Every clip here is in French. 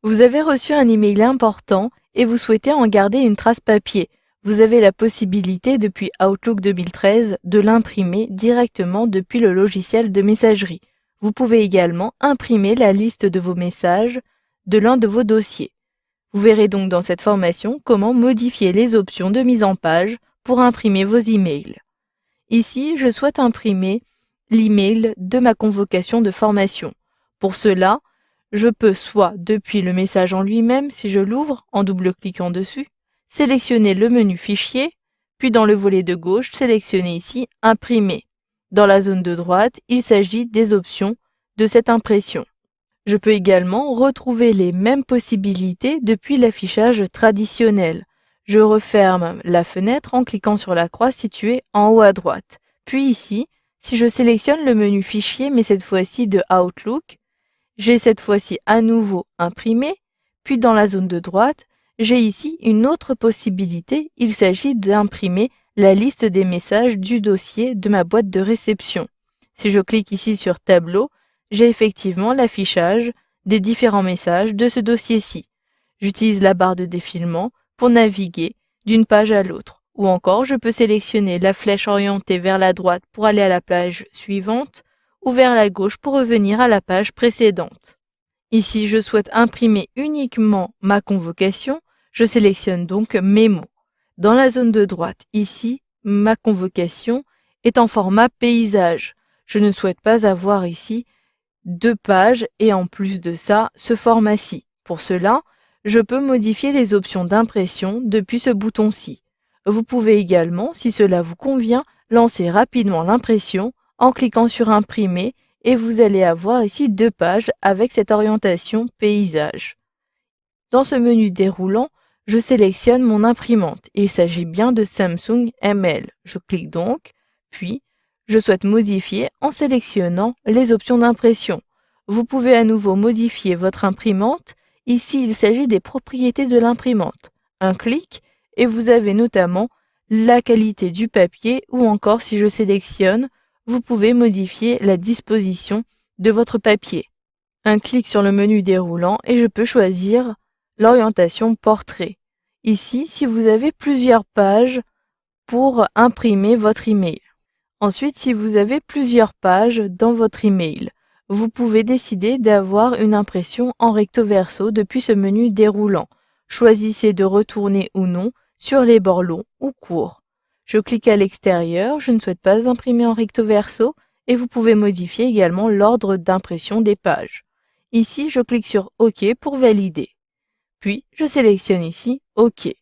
Vous avez reçu un email important et vous souhaitez en garder une trace papier. Vous avez la possibilité depuis Outlook 2013 de l'imprimer directement depuis le logiciel de messagerie. Vous pouvez également imprimer la liste de vos messages de l'un de vos dossiers. Vous verrez donc dans cette formation comment modifier les options de mise en page pour imprimer vos emails. Ici, je souhaite imprimer l'email de ma convocation de formation. Pour cela, je peux soit depuis le message en lui-même, si je l'ouvre en double-cliquant dessus, sélectionner le menu Fichier, puis dans le volet de gauche, sélectionner ici Imprimer. Dans la zone de droite, il s'agit des options de cette impression. Je peux également retrouver les mêmes possibilités depuis l'affichage traditionnel. Je referme la fenêtre en cliquant sur la croix située en haut à droite. Puis ici, si je sélectionne le menu Fichier, mais cette fois-ci de Outlook, j'ai cette fois-ci à nouveau imprimé, puis dans la zone de droite, j'ai ici une autre possibilité, il s'agit d'imprimer la liste des messages du dossier de ma boîte de réception. Si je clique ici sur Tableau, j'ai effectivement l'affichage des différents messages de ce dossier-ci. J'utilise la barre de défilement pour naviguer d'une page à l'autre, ou encore je peux sélectionner la flèche orientée vers la droite pour aller à la page suivante, ou vers la gauche pour revenir à la page précédente. Ici, je souhaite imprimer uniquement ma convocation, je sélectionne donc Mémo. Dans la zone de droite, ici, ma convocation est en format paysage. Je ne souhaite pas avoir ici 2 pages et en plus de ça, ce format-ci. Pour cela, je peux modifier les options d'impression depuis ce bouton-ci. Vous pouvez également, si cela vous convient, lancer rapidement l'impression en cliquant sur Imprimer et vous allez avoir ici 2 pages avec cette orientation paysage. Dans ce menu déroulant, je sélectionne mon imprimante. Il s'agit bien de Samsung ML. Je clique donc, puis je souhaite modifier en sélectionnant les options d'impression. Vous pouvez à nouveau modifier votre imprimante. Ici, il s'agit des propriétés de l'imprimante. Un clic et vous avez notamment la qualité du papier ou encore si je sélectionne, vous pouvez modifier la disposition de votre papier. Un clic sur le menu déroulant et je peux choisir l'orientation portrait. Ici, si vous avez plusieurs pages pour imprimer votre email. Ensuite, si vous avez plusieurs pages dans votre email, vous pouvez décider d'avoir une impression en recto verso depuis ce menu déroulant. Choisissez de retourner ou non sur les bords longs ou courts. Je clique à l'extérieur, je ne souhaite pas imprimer en recto verso et vous pouvez modifier également l'ordre d'impression des pages. Ici, je clique sur OK pour valider. Puis, je sélectionne ici OK.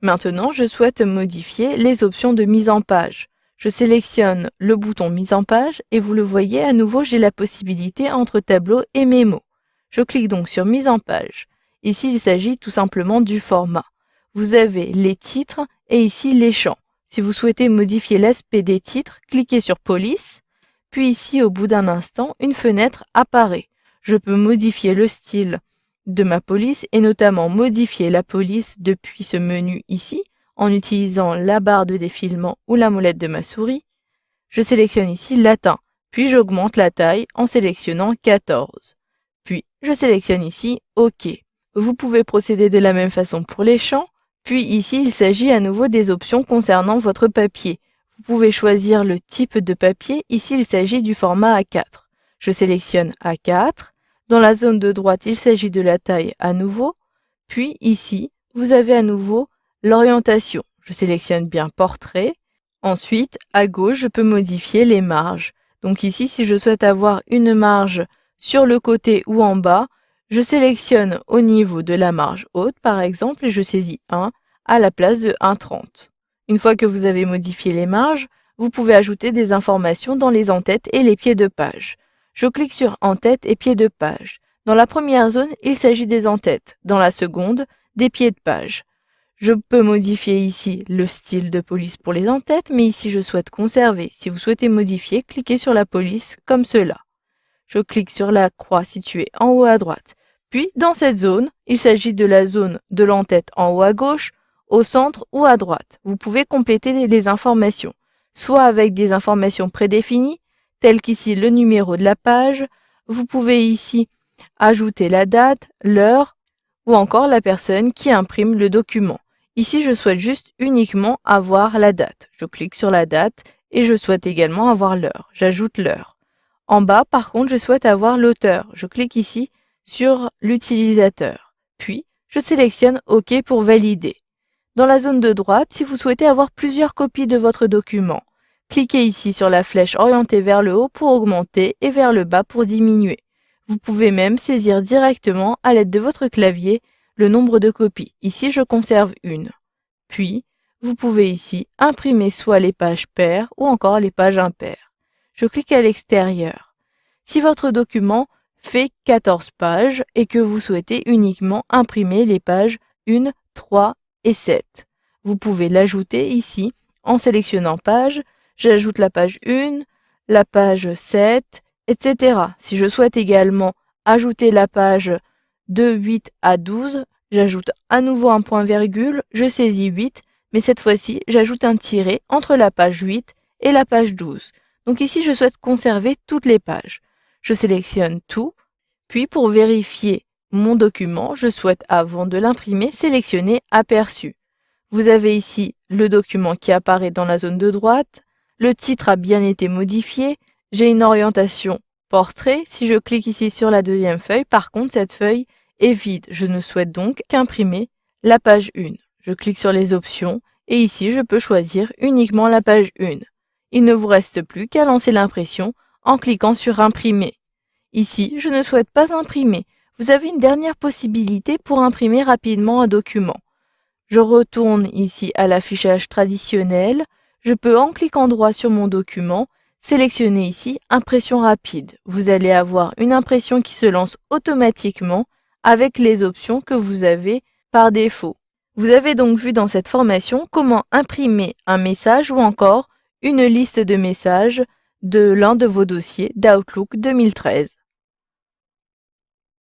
Maintenant, je souhaite modifier les options de mise en page. Je sélectionne le bouton mise en page et vous le voyez, à nouveau, j'ai la possibilité entre Tableau et Mémo. Je clique donc sur mise en page. Ici, il s'agit tout simplement du format. Vous avez les titres et ici les champs. Si vous souhaitez modifier l'aspect des titres, cliquez sur Police, puis ici, au bout d'un instant, une fenêtre apparaît. Je peux modifier le style de ma police et notamment modifier la police depuis ce menu ici en utilisant la barre de défilement ou la molette de ma souris. Je sélectionne ici latin, puis j'augmente la taille en sélectionnant 14. Puis je sélectionne ici OK. Vous pouvez procéder de la même façon pour les champs, puis ici il s'agit à nouveau des options concernant votre papier. Vous pouvez choisir le type de papier, ici il s'agit du format A4. Je sélectionne A4. Dans la zone de droite, il s'agit de la taille à nouveau. Puis ici, vous avez à nouveau l'orientation. Je sélectionne bien Portrait. Ensuite, à gauche, je peux modifier les marges. Donc ici, si je souhaite avoir une marge sur le côté ou en bas, je sélectionne au niveau de la marge haute, par exemple, et je saisis 1 à la place de 1,30. Une fois que vous avez modifié les marges, vous pouvez ajouter des informations dans les en-têtes et les pieds de page. Je clique sur en-tête et pieds de page. Dans la première zone, il s'agit des en-têtes. Dans la seconde, des pieds de page. Je peux modifier ici le style de police pour les en-têtes, mais ici je souhaite conserver. Si vous souhaitez modifier, cliquez sur la police comme cela. Je clique sur la croix située en haut à droite. Puis, dans cette zone, il s'agit de la zone de l'en-tête en haut à gauche, au centre ou à droite. Vous pouvez compléter les informations, soit avec des informations prédéfinies, telles qu'ici le numéro de la page. Vous pouvez ici ajouter la date, l'heure, ou encore la personne qui imprime le document. Ici, je souhaite juste uniquement avoir la date. Je clique sur la date et je souhaite également avoir l'heure. J'ajoute l'heure. En bas, par contre, je souhaite avoir l'auteur. Je clique ici sur l'utilisateur. Puis, je sélectionne OK pour valider. Dans la zone de droite, si vous souhaitez avoir plusieurs copies de votre document, cliquez ici sur la flèche orientée vers le haut pour augmenter et vers le bas pour diminuer. Vous pouvez même saisir directement à l'aide de votre clavier le nombre de copies. Ici, je conserve une. Puis, vous pouvez ici imprimer soit les pages paires ou encore les pages impaires. Je clique à l'extérieur. Si votre document fait 14 pages et que vous souhaitez uniquement imprimer les pages 1, 3 et 7, vous pouvez l'ajouter ici en sélectionnant page. J'ajoute la page 1, la page 7, etc. Si je souhaite également ajouter la page de 8 à 12, j'ajoute à nouveau un point-virgule, je saisis 8, mais cette fois-ci, j'ajoute un tiret entre la page 8 et la page 12. Donc ici, je souhaite conserver toutes les pages. Je sélectionne tout, puis pour vérifier mon document, je souhaite, avant de l'imprimer, sélectionner Aperçu. Vous avez ici le document qui apparaît dans la zone de droite. Le titre a bien été modifié. J'ai une orientation portrait. Si je clique ici sur la deuxième feuille, par contre, cette feuille est vide. Je ne souhaite donc qu'imprimer la page 1. Je clique sur les options et ici, je peux choisir uniquement la page 1. Il ne vous reste plus qu'à lancer l'impression en cliquant sur Imprimer. Ici, je ne souhaite pas imprimer. Vous avez une dernière possibilité pour imprimer rapidement un document. Je retourne ici à l'affichage traditionnel. Je peux, en cliquant droit sur mon document, sélectionner ici Impression rapide. Vous allez avoir une impression qui se lance automatiquement avec les options que vous avez par défaut. Vous avez donc vu dans cette formation comment imprimer un message ou encore une liste de messages de l'un de vos dossiers d'Outlook 2013.